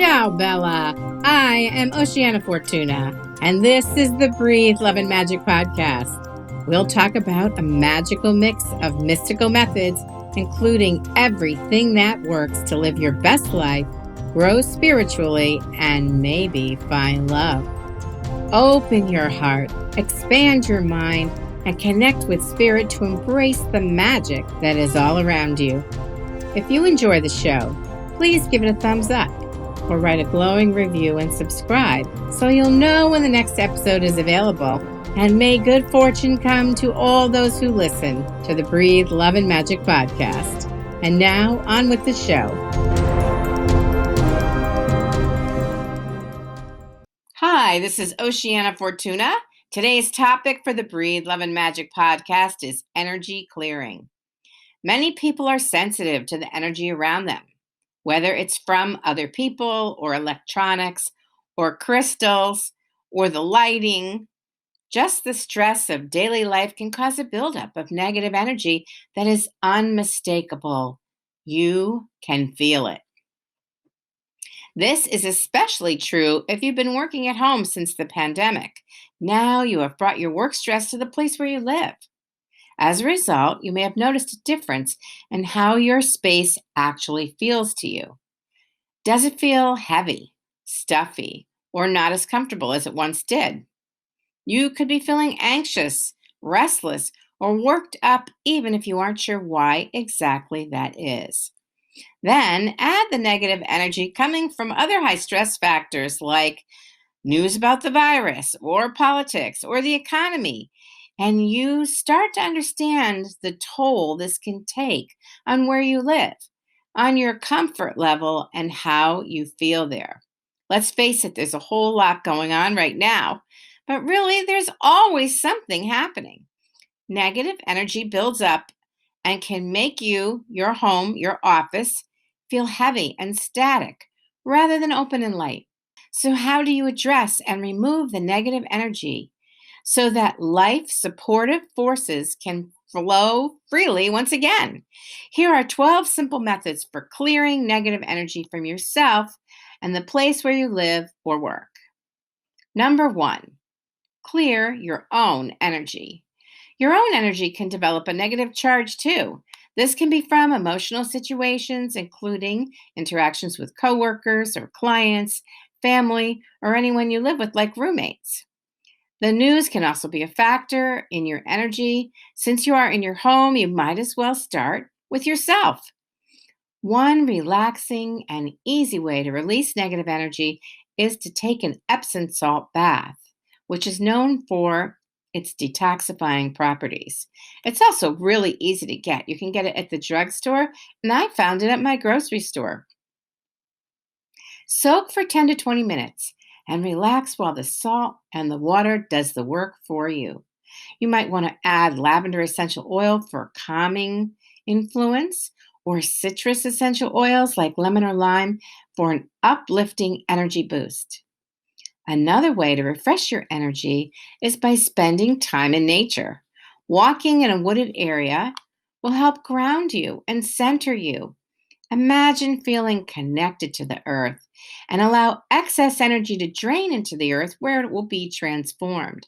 Ciao, Bella. I am Oceana Fortuna, and this is the Breathe, Love, and Magic podcast. We'll talk about a magical mix of mystical methods, including everything that works to live your best life, grow spiritually, and maybe find love. Open your heart, expand your mind, and connect with spirit to embrace the magic that is all around you. If you enjoy the show, please give it a thumbs up or write a glowing review and subscribe so you'll know when the next episode is available. And may good fortune come to all those who listen to the Breathe, Love, and Magic podcast. And now, on with the show. Hi, this is Oceana Fortuna. Today's topic for the Breathe, Love, and Magic podcast is energy clearing. Many people are sensitive to the energy around them, whether it's from other people or electronics or crystals or the lighting. Just the stress of daily life can cause a buildup of negative energy that is unmistakable. You can feel it. This is especially true if you've been working at home since the pandemic. Now you have brought your work stress to the place where you live. As a result, you may have noticed a difference in how your space actually feels to you. Does it feel heavy, stuffy, or not as comfortable as it once did? You could be feeling anxious, restless, or worked up even if you aren't sure why exactly that is. Then add the negative energy coming from other high stress factors like news about the virus or politics or the economy, and you start to understand the toll this can take on where you live, on your comfort level, and how you feel there. Let's face it, there's a whole lot going on right now, but really there's always something happening. Negative energy builds up and can make you, your home, your office, feel heavy and static rather than open and light. So how do you address and remove the negative energy so that life supportive forces can flow freely once again? Here are 12 simple methods for clearing negative energy from yourself and the place where you live or work. Number 1, clear your own energy. Your own energy can develop a negative charge too. This can be from emotional situations, including interactions with coworkers or clients, family, or anyone you live with, like roommates. The news can also be a factor in your energy. Since you are in your home, you might as well start with yourself. One relaxing and easy way to release negative energy is to take an Epsom salt bath, which is known for its detoxifying properties. It's also really easy to get. You can get it at the drugstore, and I found it at my grocery store. Soak for 10 to 20 minutes and relax while the salt and the water does the work for you. You might want to add lavender essential oil for calming influence or citrus essential oils like lemon or lime for an uplifting energy boost. Another way to refresh your energy is by spending time in nature. Walking in a wooded area will help ground you and center you. Imagine feeling connected to the earth and allow excess energy to drain into the earth where it will be transformed.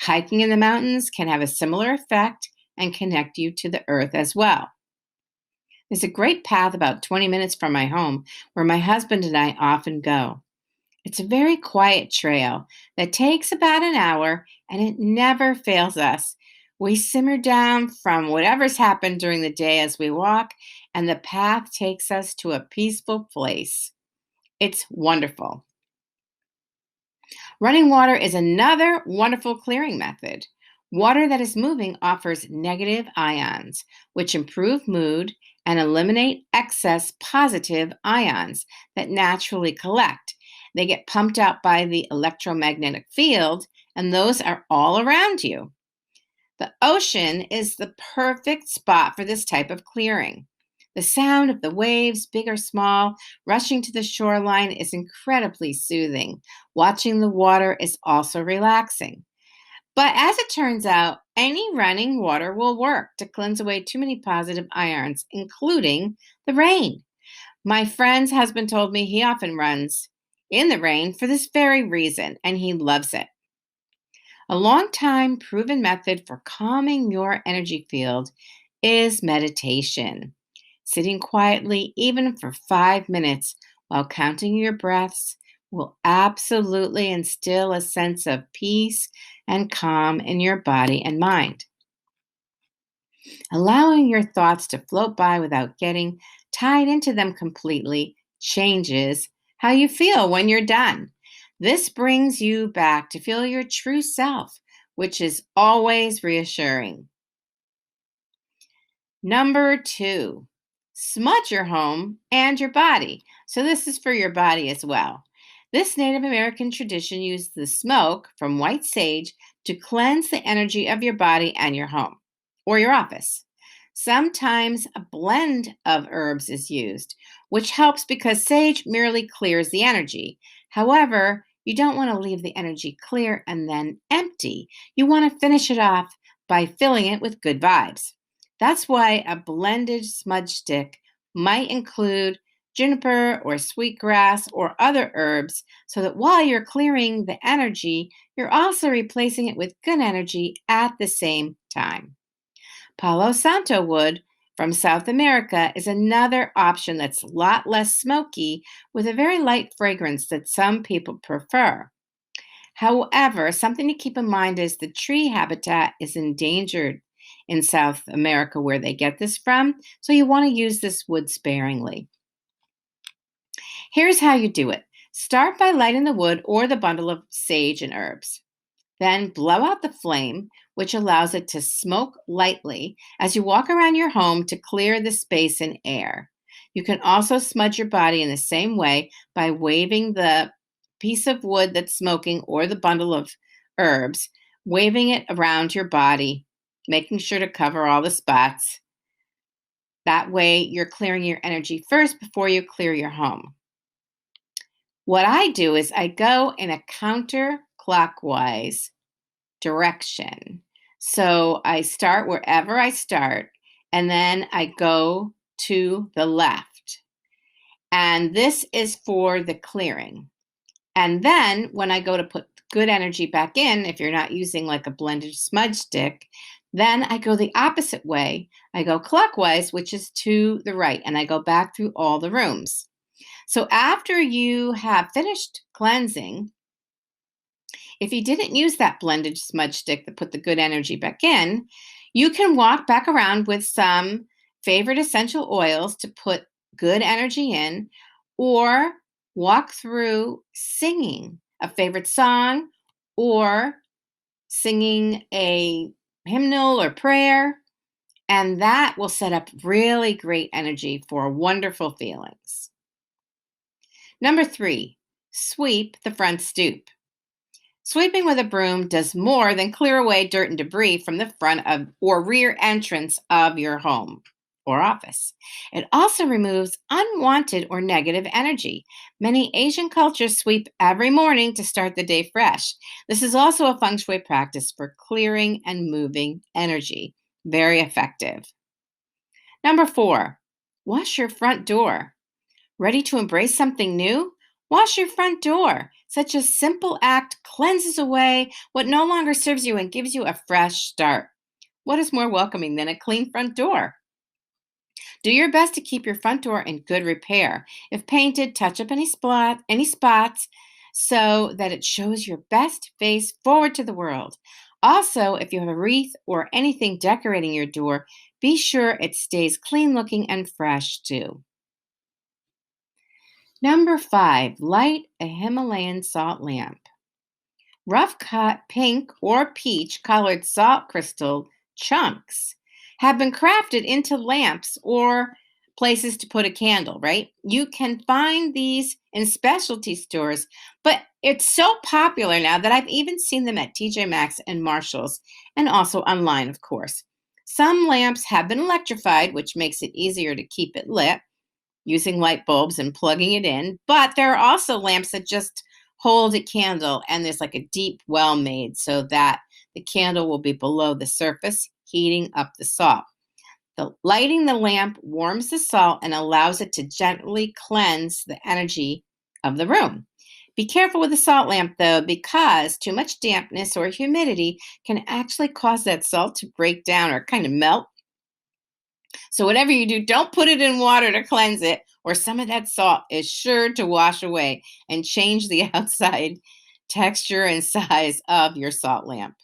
Hiking in the mountains can have a similar effect and connect you to the earth as well. There's a great path about 20 minutes from my home where my husband and I often go. It's a very quiet trail that takes about an hour, and it never fails us. We simmer down from whatever's happened during the day as we walk, and the path takes us to a peaceful place. It's wonderful. Running water is another wonderful clearing method. Water that is moving offers negative ions, which improve mood and eliminate excess positive ions that naturally collect. They get pumped out by the electromagnetic field, and those are all around you. The ocean is the perfect spot for this type of clearing. The sound of the waves, big or small, rushing to the shoreline is incredibly soothing. Watching the water is also relaxing. But as it turns out, any running water will work to cleanse away too many positive ions, including the rain. My friend's husband told me he often runs in the rain for this very reason, and he loves it. A long time proven method for calming your energy field is meditation. Sitting quietly, even for 5 minutes, while counting your breaths, will absolutely instill a sense of peace and calm in your body and mind. Allowing your thoughts to float by without getting tied into them completely changes how you feel when you're done. This brings you back to feel your true self, which is always reassuring. Number two, smudge your home and your body. So, this is for your body as well. This Native American tradition used the smoke from white sage to cleanse the energy of your body and your home or your office. Sometimes a blend of herbs is used, which helps because sage merely clears the energy. However, you don't want to leave the energy clear and then empty. You want to finish it off by filling it with good vibes. That's why a blended smudge stick might include juniper or sweetgrass or other herbs so that while you're clearing the energy, you're also replacing it with good energy at the same time. Palo Santo wood from South America is another option that's a lot less smoky with a very light fragrance that some people prefer. However, something to keep in mind is the tree habitat is endangered in South America where they get this from, so you want to use this wood sparingly. Here's how you do it. Start by lighting the wood or the bundle of sage and herbs. Then blow out the flame, which allows it to smoke lightly as you walk around your home to clear the space and air. You can also smudge your body in the same way by waving the piece of wood that's smoking or the bundle of herbs, waving it around your body, making sure to cover all the spots. That way, you're clearing your energy first before you clear your home. What I do is I go in a counterclockwise direction. So I start wherever I start, and then I go to the left. And this is for the clearing. And then when I go to put good energy back in, if you're not using like a blended smudge stick, then I go the opposite way. I go clockwise, which is to the right, and I go back through all the rooms. So after you have finished cleansing, if you didn't use that blended smudge stick that put the good energy back in, you can walk back around with some favorite essential oils to put good energy in, or walk through singing a favorite song or singing a hymnal or prayer, and that will set up really great energy for wonderful feelings. Number three, sweep the front stoop. Sweeping with a broom does more than clear away dirt and debris from the front of or rear entrance of your home or office. It also removes unwanted or negative energy. Many Asian cultures sweep every morning to start the day fresh. This is also a feng shui practice for clearing and moving energy. Very effective. Number four, wash your front door. Ready to embrace something new? Wash your front door. Such a simple act cleanses away what no longer serves you and gives you a fresh start. What is more welcoming than a clean front door? Do your best to keep your front door in good repair. If painted, touch up any spots so that it shows your best face forward to the world. Also, if you have a wreath or anything decorating your door, be sure it stays clean looking and fresh too. Number five, light a Himalayan salt lamp. Rough cut pink or peach colored salt crystal chunks have been crafted into lamps or places to put a candle, right? You can find these in specialty stores, but it's so popular now that I've even seen them at TJ Maxx and Marshalls, and also online, of course. Some lamps have been electrified, which makes it easier to keep it lit using light bulbs and plugging it in. But there are also lamps that just hold a candle, and there's like a deep well made so that the candle will be below the surface, heating up the salt. Lighting the lamp warms the salt and allows it to gently cleanse the energy of the room. Be careful with the salt lamp though, because too much dampness or humidity can actually cause that salt to break down or kind of melt. So, whatever you do, don't put it in water to cleanse it, or some of that salt is sure to wash away and change the outside texture and size of your salt lamp.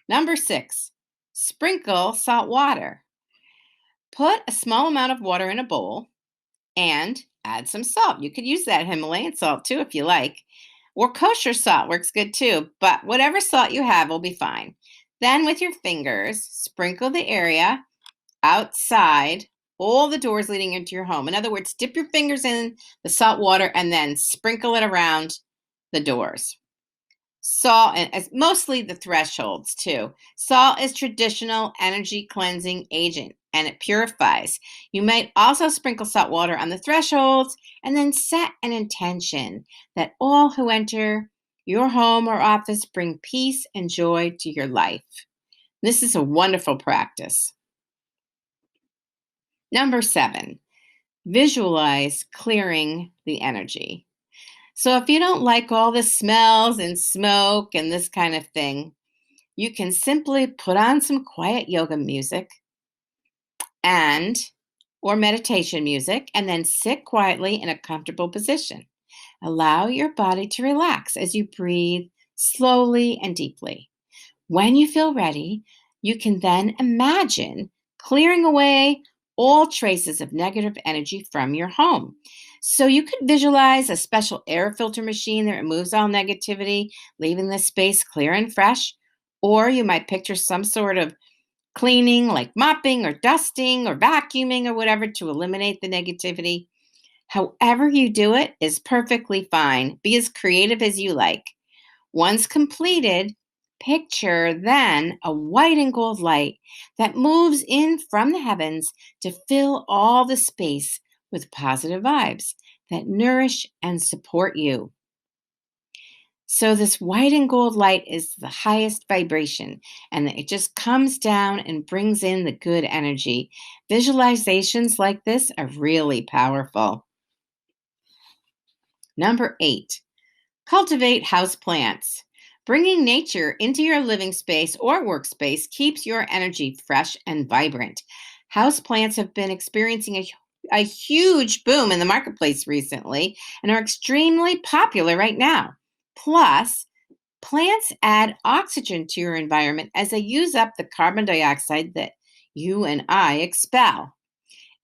Number 6, sprinkle salt water. Put a small amount of water in a bowl and add some salt. You could use that Himalayan salt too if you like, or kosher salt works good too, but whatever salt you have will be fine. Then, with your fingers, sprinkle the area outside all the doors leading into your home. In other words, dip your fingers in the salt water and then sprinkle it around the doors. Salt, and as mostly the thresholds too. Salt is traditional energy cleansing agent and it purifies. You might also sprinkle salt water on the thresholds and then set an intention that all who enter your home or office bring peace and joy to your life. This is a wonderful practice. Number 7, visualize clearing the energy. So if you don't like all the smells and smoke and this kind of thing, you can simply put on some quiet yoga music and or meditation music and then sit quietly in a comfortable position. Allow your body to relax as you breathe slowly and deeply. When you feel ready, you can then imagine clearing away all traces of negative energy from your home. So you could visualize a special air filter machine that removes all negativity, leaving the space clear and fresh. Or you might picture some sort of cleaning, like mopping or dusting or vacuuming or whatever, to eliminate the negativity. However you do it is perfectly fine. Be as creative as you like. Once completed, picture then a white and gold light that moves in from the heavens to fill all the space with positive vibes that nourish and support you. So, this white and gold light is the highest vibration, and it just comes down and brings in the good energy. Visualizations like this are really powerful. Number 8, cultivate house plants. Bringing nature into your living space or workspace keeps your energy fresh and vibrant. House plants have been experiencing a huge boom in the marketplace recently and are extremely popular right now. Plus, plants add oxygen to your environment as they use up the carbon dioxide that you and I expel.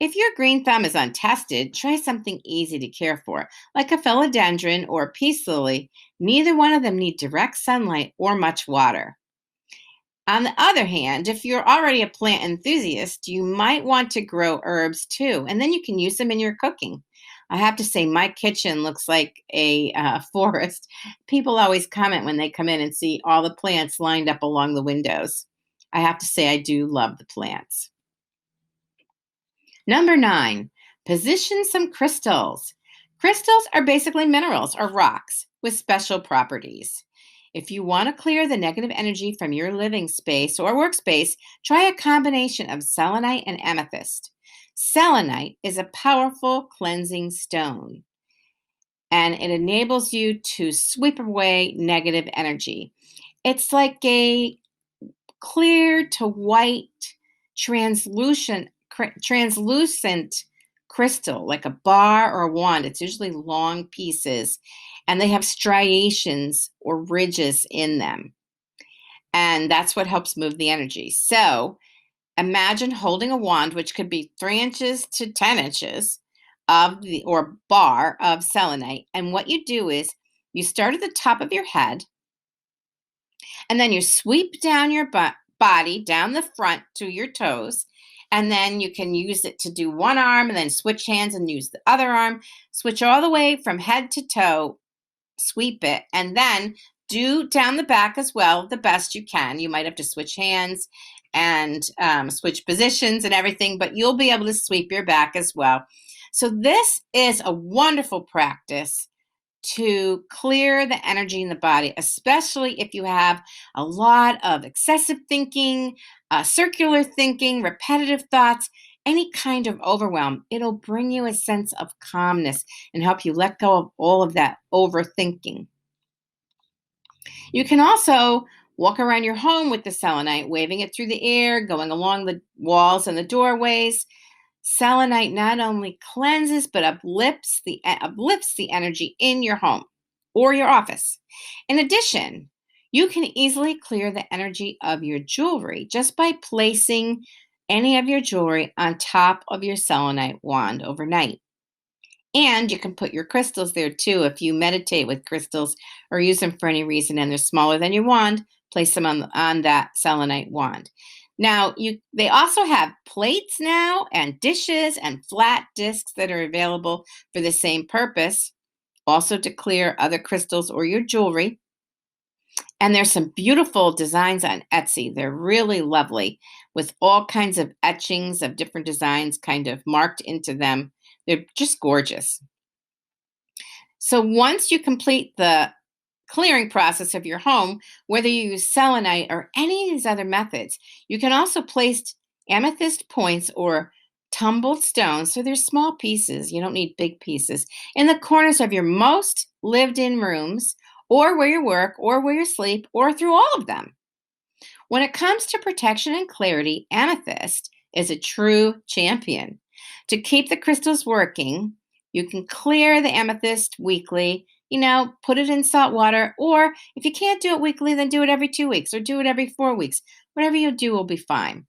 If your green thumb is untested, try something easy to care for, like a philodendron or a peace lily. Neither one of them need direct sunlight or much water. On the other hand, if you're already a plant enthusiast, you might want to grow herbs too, and then you can use them in your cooking. I have to say, my kitchen looks like a forest. People always comment when they come in and see all the plants lined up along the windows. I have to say, I do love the plants. Number 9, position some crystals. Crystals are basically minerals or rocks with special properties. If you want to clear the negative energy from your living space or workspace, try a combination of selenite and amethyst. Selenite is a powerful cleansing stone, and it enables you to sweep away negative energy. It's like a clear to white, translucent crystal, like a bar or a wand. It's usually long pieces, and they have striations or ridges in them. And that's what helps move the energy. So imagine holding a wand, which could be 3 inches to 10 inches of the or bar of selenite. And what you do is you start at the top of your head, and then you sweep down your body, down the front to your toes. And then you can use it to do one arm and then switch hands and use the other arm. Switch all the way from head to toe, sweep it, and then do down the back as well, the best you can. You might have to switch hands and switch positions and everything, but you'll be able to sweep your back as well. So this is a wonderful practice to clear the energy in the body, especially if you have a lot of excessive thinking, circular thinking, repetitive thoughts. any kind of overwhelm, it'll bring you a sense of calmness and help you let go of all of that overthinking. You can also walk around your home with the selenite, waving it through the air, going along the walls and the doorways. Selenite not only cleanses but uplifts the energy in your home or your office. In addition, you can easily clear the energy of your jewelry just by placing any of your jewelry on top of your selenite wand overnight. And you can put your crystals there too. If you meditate with crystals or use them for any reason and they're smaller than your wand, place them on that selenite wand. Now, they also have plates now and dishes and flat discs that are available for the same purpose, also to clear other crystals or your jewelry. And there's some beautiful designs on Etsy. They're really lovely with all kinds of etchings of different designs kind of marked into them. They're just gorgeous. So once you complete the clearing process of your home, whether you use selenite or any of these other methods, you can also place amethyst points or tumbled stones. So they're small pieces, you don't need big pieces, in the corners of your most lived in rooms, or where you work, or where you sleep, or through all of them. When it comes to protection and clarity, amethyst is a true champion. To keep the crystals working, you can clear the amethyst weekly, put it in salt water, or if you can't do it weekly, then do it every 2 weeks or do it every 4 weeks. Whatever you do will be fine.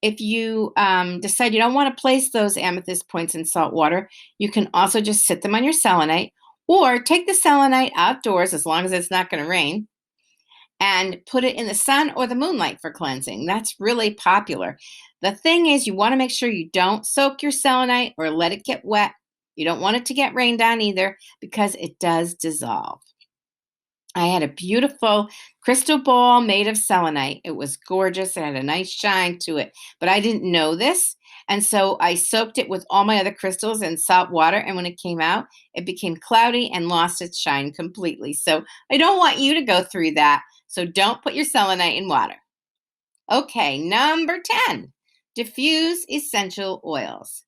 If you decide you don't want to place those amethyst points in salt water, you can also just sit them on your selenite or take the selenite outdoors as long as it's not going to rain and put it in the sun or the moonlight for cleansing. That's really popular. The thing is, you want to make sure you don't soak your selenite or let it get wet. You don't want it to get rained on either because it does dissolve. I had a beautiful crystal ball made of selenite. It was gorgeous. It had a nice shine to it, but I didn't know this. And so I soaked it with all my other crystals in salt water. And when it came out, it became cloudy and lost its shine completely. So I don't want you to go through that. So don't put your selenite in water. Okay, number 10, diffuse essential oils.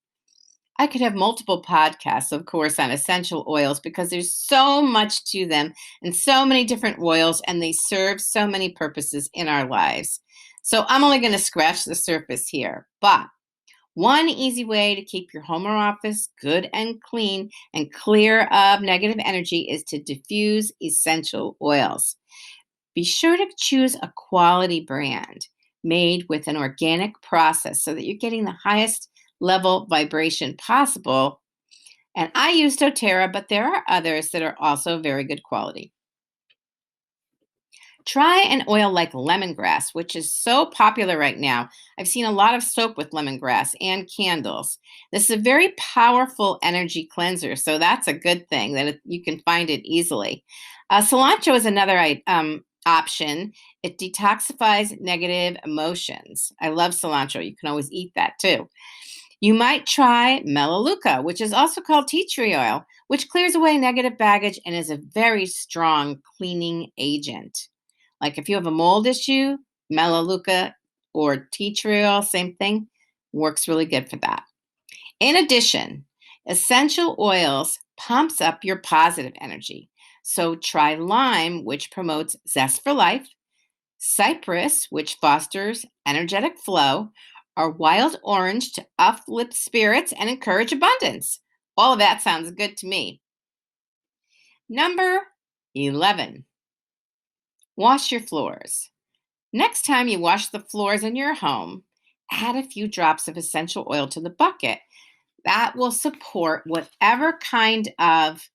I could have multiple podcasts, of course, on essential oils because there's so much to them and so many different oils, and they serve so many purposes in our lives. So I'm only going to scratch the surface here. But one easy way to keep your home or office good and clean and clear of negative energy is to diffuse essential oils. Be sure to choose a quality brand made with an organic process so that you're getting the highest level vibration possible. And I use doTERRA, but there are others that are also very good quality. Try an oil like lemongrass, which is so popular right now. I've seen a lot of soap with lemongrass and candles. This is a very powerful energy cleanser, so that's a good thing that you can find it easily. Cilantro is another option. It detoxifies negative emotions. I love cilantro. You can always eat that too. You might try Melaleuca, which is also called tea tree oil, which clears away negative baggage and is a very strong cleaning agent. Like if you have a mold issue, Melaleuca or tea tree oil, same thing, works really good for that. In addition, essential oils pumps up your positive energy. So try lime, which promotes zest for life, cypress, which fosters energetic flow, or wild orange to uplift spirits and encourage abundance. All of that sounds good to me. Number 11, wash your floors. Next time you wash the floors in your home, add a few drops of essential oil to the bucket. That will support whatever kind of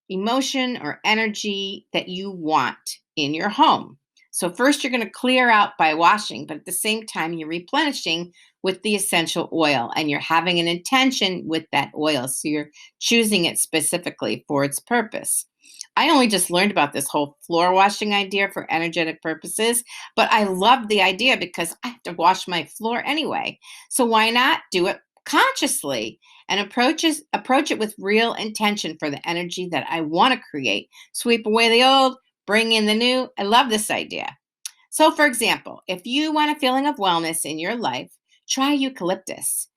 emotion or energy that you want in your home. So, first, you're going to clear out by washing, but at the same time, you're replenishing with the essential oil and you're having an intention with that oil. So, you're choosing it specifically for its purpose. I only just learned about this whole floor washing idea for energetic purposes, but I love the idea because I have to wash my floor anyway. So, why not do it consciously and approach it with real intention for the energy that I want to create? Sweep away the old, bring in the new. I love this idea. So, for example, if you want a feeling of wellness in your life, try eucalyptus.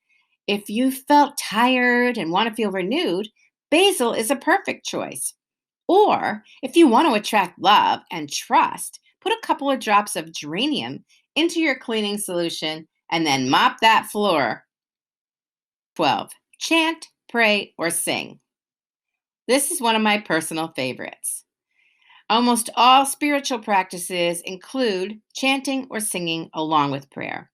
If you felt tired and want to feel renewed, basil is a perfect choice. Or if you want to attract love and trust, put a couple of drops of geranium into your cleaning solution and then mop that floor. 12. Chant, pray, or sing. This is one of my personal favorites. Almost all spiritual practices include chanting or singing along with prayer.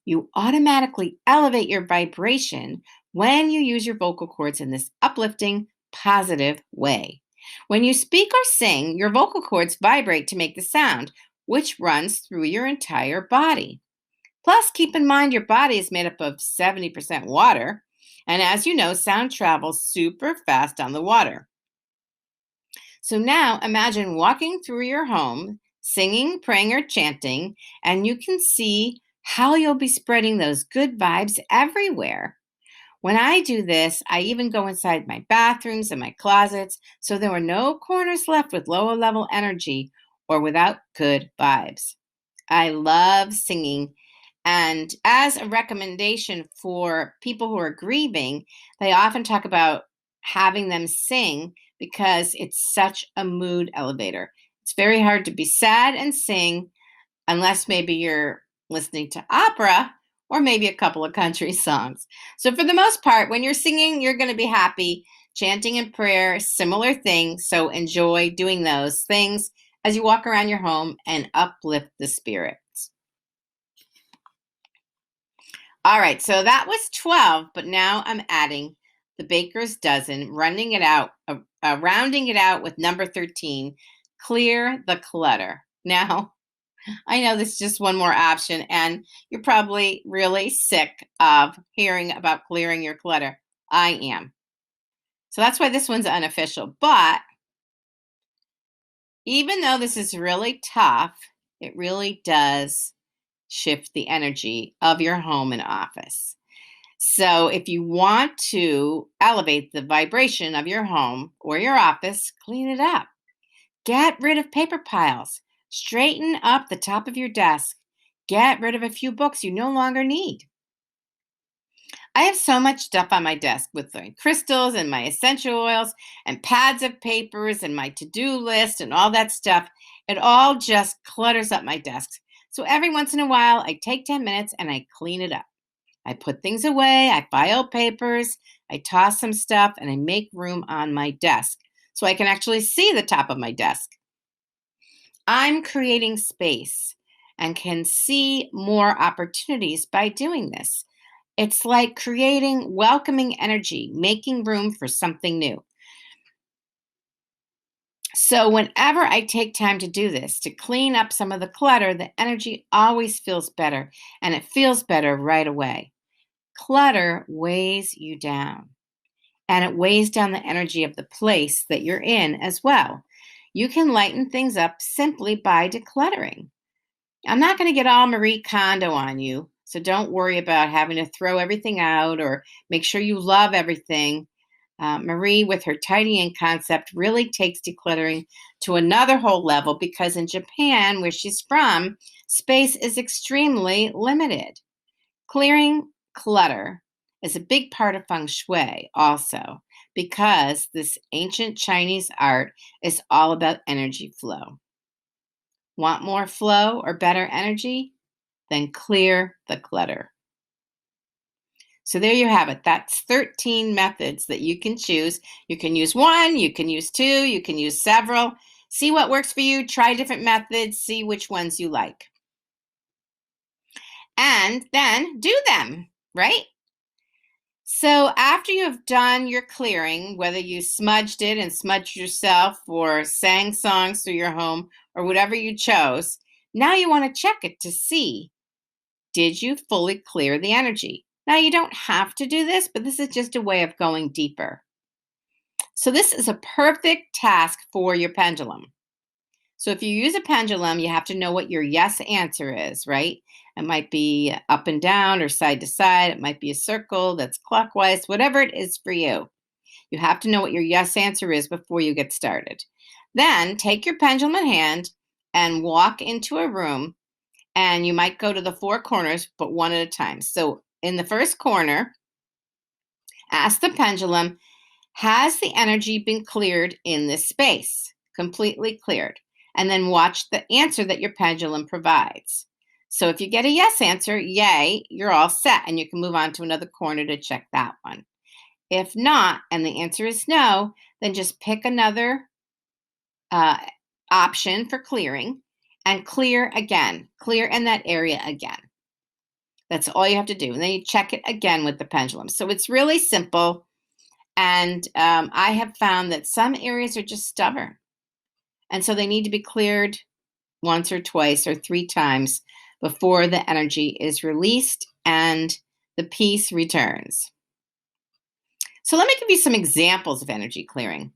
You automatically elevate your vibration when you use your vocal cords in this uplifting, positive way. When you speak or sing, your vocal cords vibrate to make the sound, which runs through your entire body. Plus, keep in mind your body is made up of 70% water. And as you know, sound travels super fast on the water. So now imagine walking through your home, singing, praying, or chanting, and you can see how you'll be spreading those good vibes everywhere. When I do this, I even go inside my bathrooms and my closets so there are no corners left with lower level energy or without good vibes. I love singing. And as a recommendation for people who are grieving, they often talk about having them sing because it's such a mood elevator. It's very hard to be sad and sing unless maybe you're listening to opera or maybe a couple of country songs. So, for the most part, when you're singing, you're going to be happy. Chanting and prayer, similar thing. So, enjoy doing those things as you walk around your home and uplift the spirits. All right, so that was 12, but now I'm adding the baker's dozen, rounding it out with number 13, clear the clutter. Now, I know this is just one more option, and you're probably really sick of hearing about clearing your clutter. I am. So that's why this one's unofficial. But even though this is really tough, it really does shift the energy of your home and office. So if you want to elevate the vibration of your home or your office, clean it up. Get rid of paper piles. Straighten up the top of your desk. Get rid of a few books you no longer need. I have so much stuff on my desk with my crystals and my essential oils and pads of papers and my to-do list and all that stuff. It all just clutters up my desk. So every once in a while, I take 10 minutes and I clean it up. I put things away, I file papers, I toss some stuff, and I make room on my desk so I can actually see the top of my desk. I'm creating space and can see more opportunities by doing this. It's like creating welcoming energy, making room for something new. So, whenever I take time to do this, to clean up some of the clutter, the energy always feels better, and it feels better right away. Clutter weighs you down, and it weighs down the energy of the place that you're in as well. You can lighten things up simply by decluttering. I'm not going to get all Marie Kondo on you, so don't worry about having to throw everything out or make sure you love everything. Marie, with her tidying concept, really takes decluttering to another whole level because in Japan, where she's from, space is extremely limited. Clearing clutter is a big part of feng shui also because this ancient Chinese art is all about energy flow. Want more flow or better energy? Then clear the clutter. So there you have it. That's 13 methods that you can choose. You can use one, you can use two, you can use several. See what works for you. Try different methods. See which ones you like. And then do them, right? So after you have done your clearing, whether you smudged it and smudged yourself or sang songs through your home or whatever you chose, now you want to check it to see, did you fully clear the energy? Now you don't have to do this, but this is just a way of going deeper. So this is a perfect task for your pendulum. So if you use a pendulum, you have to know what your yes answer is, right? It might be up and down or side to side. It might be a circle that's clockwise, whatever it is for you. You have to know what your yes answer is before you get started. Then take your pendulum in hand and walk into a room, and you might go to the four corners, but one at a time. So in the first corner, Ask the pendulum, has the energy been cleared in this space? Completely cleared. And then watch the answer that your pendulum provides. So if you get a yes answer, yay, you're all set and you can move on to another corner to check that one. If not, and the answer is no, then just pick another uh, option for clearing and clear again. Clear in that area again. That's all you have to do. And then you check it again with the pendulum. So it's really simple. And I have found that some areas are just stubborn. And so they need to be cleared once or twice or 3 times before the energy is released and the peace returns. So let me give you some examples of energy clearing.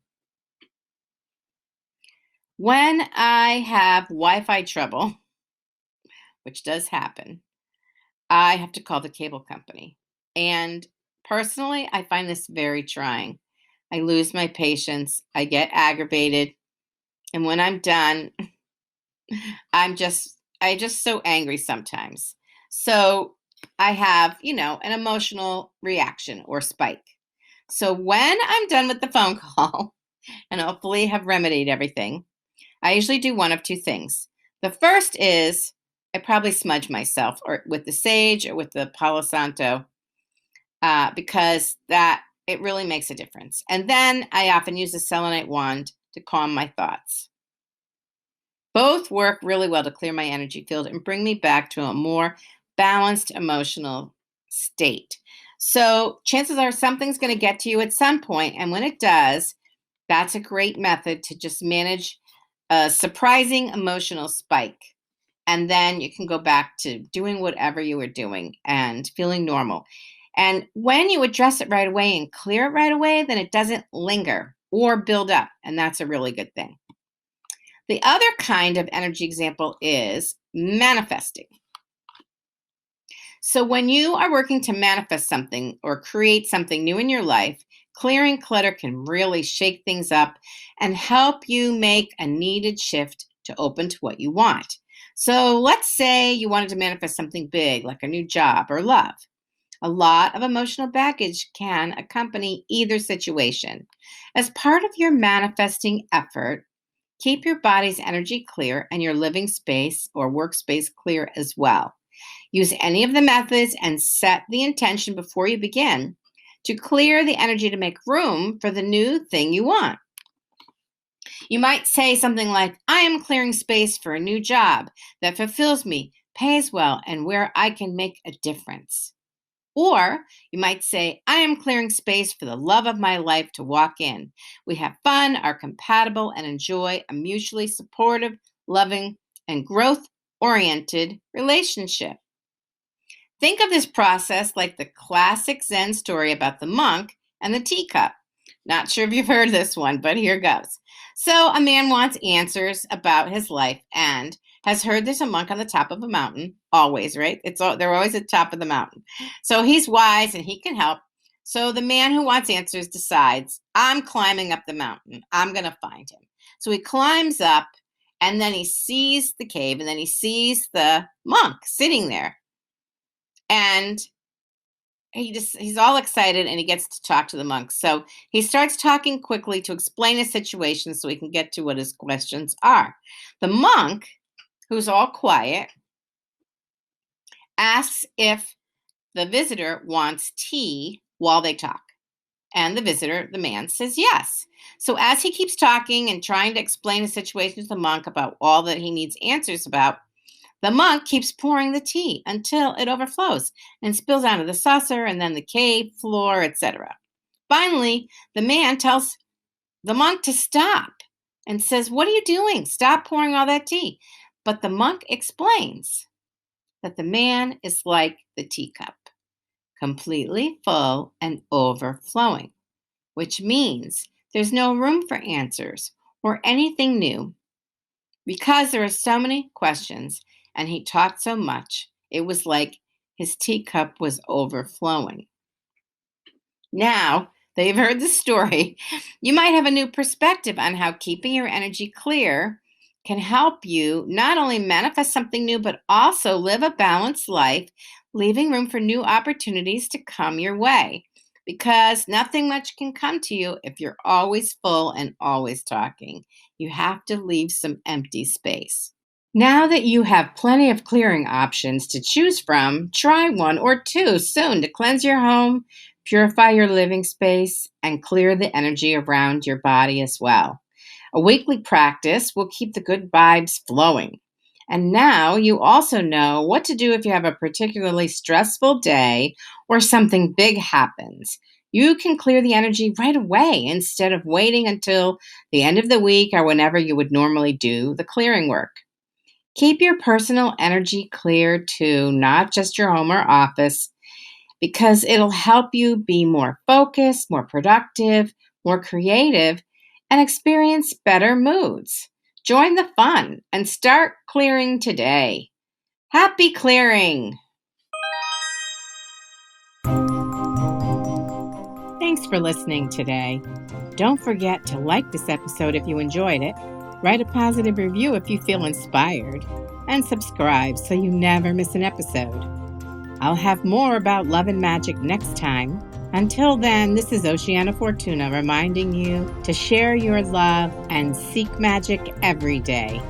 When I have Wi-Fi trouble, which does happen, I have to call the cable company. And personally, I find this very trying. I lose my patience, I get aggravated, and when I'm done, I just so angry sometimes. So I have, an emotional reaction or spike. So when I'm done with the phone call and hopefully have remedied everything, I usually do one of 2 things. The first is I probably smudge myself or with the sage or with the Palo Santo because that it really makes a difference. And then I often use a selenite wand to calm my thoughts. Both work really well to clear my energy field and bring me back to a more balanced emotional state. So chances are something's going to get to you at some point, and when it does, that's a great method to just manage a surprising emotional spike. And then you can go back to doing whatever you were doing and feeling normal. And when you address it right away and clear it right away, then it doesn't linger or build up. And that's a really good thing. The other kind of energy example is manifesting. So when you are working to manifest something or create something new in your life, clearing clutter can really shake things up and help you make a needed shift to open to what you want. So let's say you wanted to manifest something big like a new job or love. A lot of emotional baggage can accompany either situation. As part of your manifesting effort, keep your body's energy clear and your living space or workspace clear as well. Use any of the methods and set the intention before you begin to clear the energy to make room for the new thing you want. You might say something like, I am clearing space for a new job that fulfills me, pays well, and where I can make a difference. Or you might say, I am clearing space for the love of my life to walk in. We have fun, are compatible, and enjoy a mutually supportive, loving, and growth oriented relationship. Think of this process like the classic Zen story about the monk and the teacup. Not sure if you've heard this one, but here goes. So, a man wants answers about his life and has heard there's a monk on the top of a mountain, always, right? They're always at the top of the mountain. So he's wise and he can help. So the man who wants answers decides, I'm climbing up the mountain. I'm going to find him. So he climbs up and then he sees the cave and then he sees the monk sitting there. And he's all excited and he gets to talk to the monk. So he starts talking quickly to explain his situation so he can get to what his questions are. The monk, who's all quiet, asks if the visitor wants tea while they talk. And the visitor, the man, says yes. So as he keeps talking and trying to explain the situation to the monk about all that he needs answers about, the monk keeps pouring the tea until it overflows and spills onto the saucer and then the cave floor, etc. Finally, the man tells the monk to stop and says, What are you doing? Stop pouring all that tea. But the monk explains that the man is like the teacup, completely full and overflowing, which means there's no room for answers or anything new. Because there are so many questions and he talked so much, it was like his teacup was overflowing. Now that you've heard the story, you might have a new perspective on how keeping your energy clear can help you not only manifest something new, but also live a balanced life, leaving room for new opportunities to come your way. because nothing much can come to you if you're always full and always talking. You have to leave some empty space. Now that you have plenty of clearing options to choose from, try one or two soon to cleanse your home, purify your living space, and clear the energy around your body as well. A weekly practice will keep the good vibes flowing. And now you also know what to do if you have a particularly stressful day or something big happens. You can clear the energy right away instead of waiting until the end of the week or whenever you would normally do the clearing work. Keep your personal energy clear too, not just your home or office, because it'll help you be more focused, more productive, more creative, and experience better moods. Join the fun and start clearing today. Happy clearing! Thanks for listening today. Don't forget to like this episode if you enjoyed it, write a positive review if you feel inspired, and subscribe so you never miss an episode. I'll have more about love and magic next time. Until then, this is Oceana Fortuna reminding you to share your love and seek magic every day.